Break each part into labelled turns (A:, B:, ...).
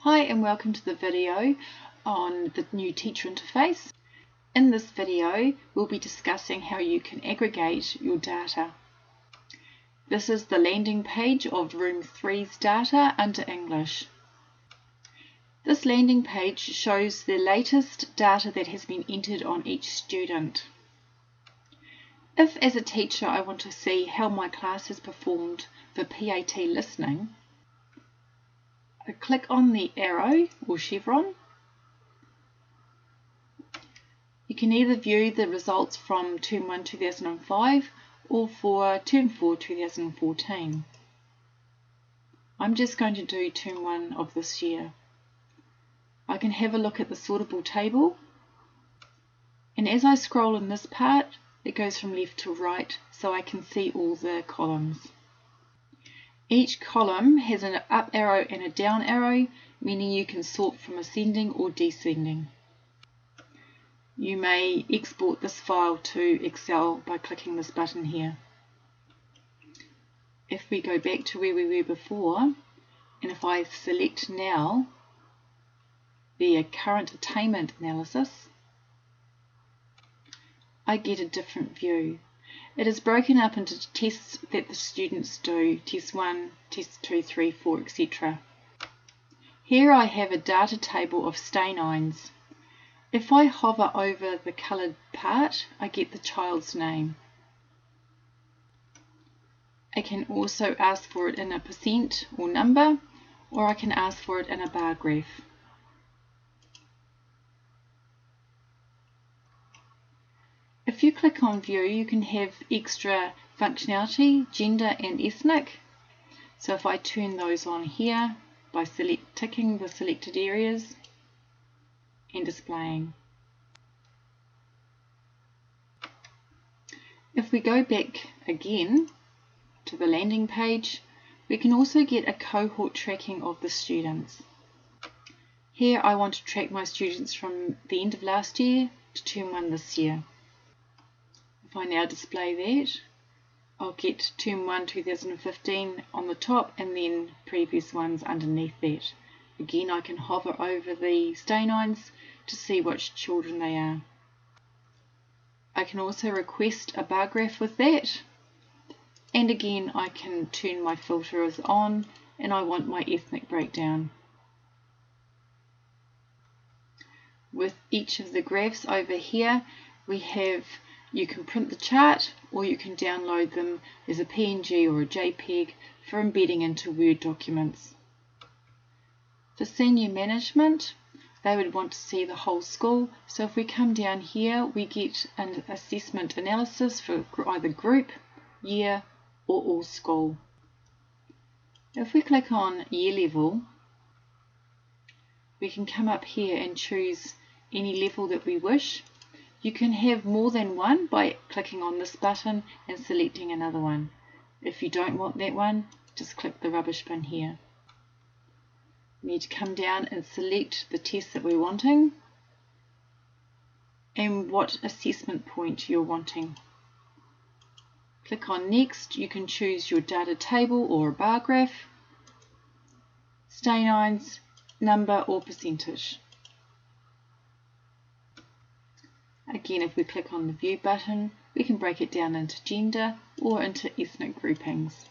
A: Hi and welcome to the video on the new teacher interface. In this video we'll be discussing how you can aggregate your data. This is the landing page of Room 3's data under English. This landing page shows the latest data that has been entered on each student. If as a teacher I want to see how my class has performed for PAT listening, I click on the arrow or chevron. You can either view the results from Term 1 2005 or for Term 4 2014. I'm just going to do Term 1 of this year. I can have a look at the sortable table, and as I scroll in this part it goes from left to right so I can see all the columns. Each column has an up arrow and a down arrow, meaning you can sort from ascending or descending. You may export this file to Excel by clicking this button here. If we go back to where we were before, and if I select now the current attainment analysis, I get a different view. It is broken up into tests that the students do, test 1, test 2, 3, 4, etc. Here I have a data table of stay-nines. If I hover over the coloured part, I get the child's name. I can also ask for it in a percent or number, or I can ask for it in a bar graph. If you click on View, you can have extra functionality, gender and ethnic. So if I turn those on here by ticking the selected areas and displaying. If we go back again to the landing page, we can also get a cohort tracking of the students. Here I want to track my students from the end of last year to Term 1 this year. If I now display that, I'll get Term 1 2015 on the top and then previous ones underneath that. Again, I can hover over the stay-nines to see which children they are. I can also request a bar graph with that, and again I can turn my filters on and I want my ethnic breakdown. With each of the graphs over here you can print the chart or you can download them as a PNG or a JPEG for embedding into Word documents. For senior management, they would want to see the whole school, so if we come down here we get an assessment analysis for either group, year or all school. If we click on year level, we can come up here and choose any level that we wish. You can have more than one by clicking on this button and selecting another one. If you don't want that one, just click the rubbish bin here. We need to come down and select the test that we're wanting and what assessment point you're wanting. Click on Next. You can choose your data table or a bar graph, stay-nines, number or percentage. Again, if we click on the View button, we can break it down into gender or into ethnic groupings.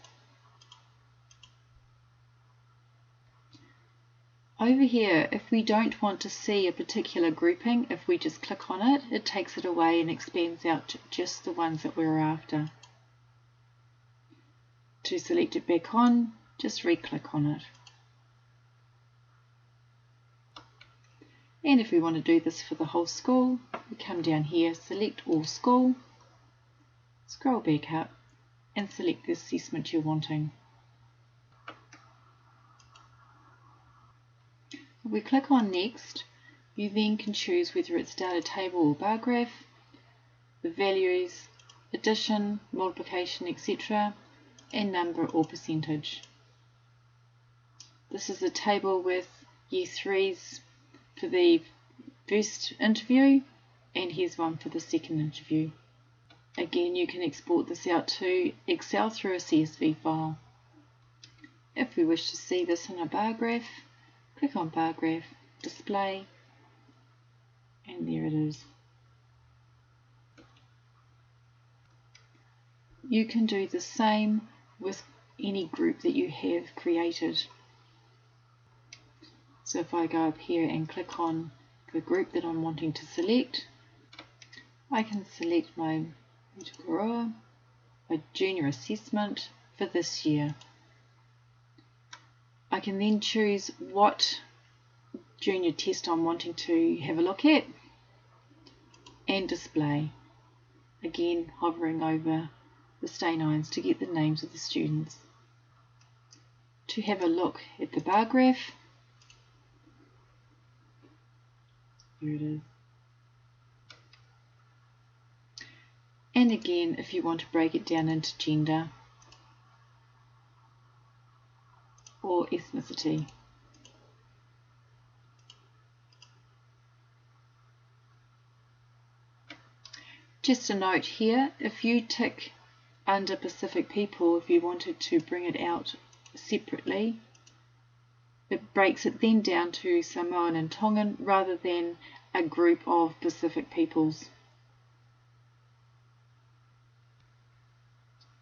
A: Over here, if we don't want to see a particular grouping, if we just click on it, it takes it away and expands out to just the ones that we're after. To select it back on, just re-click on it. And if we want to do this for the whole school, we come down here, select all school, scroll back up and select the assessment you're wanting. If we click on Next, you then can choose whether it's data table or bar graph, the values, addition, multiplication, etc., and number or percentage. This is a table with Year 3's for the first interview, and here's one for the second interview. Again, you can export this out to Excel through a CSV file. If we wish to see this in a bar graph, click on bar graph, display, and there it is. You can do the same with any group that you have created. So if I go up here and click on the group that I'm wanting to select, I can select my junior assessment for this year. I can then choose what junior test I'm wanting to have a look at and display. Again, hovering over the stain irons to get the names of the students. To have a look at the bar graph, here it is. And again, if you want to break it down into gender or ethnicity. Just a note here, if you tick under Pacific people, if you wanted to bring it out separately, it breaks it then down to Samoan and Tongan rather than a group of Pacific peoples.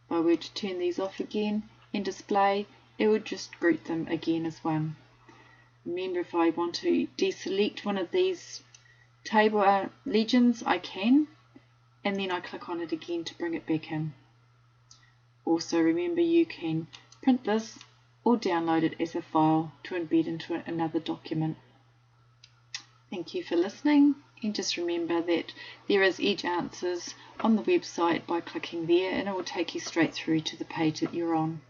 A: If I were to turn these off again and display, it would just group them again as one. Remember, if I want to deselect one of these table legends, I can, and then I click on it again to bring it back in. Also remember, you can print this or download it as a file to embed into another document. Thank you for listening, and just remember that there is Edge Answers on the website by clicking there, and it will take you straight through to the page that you're on.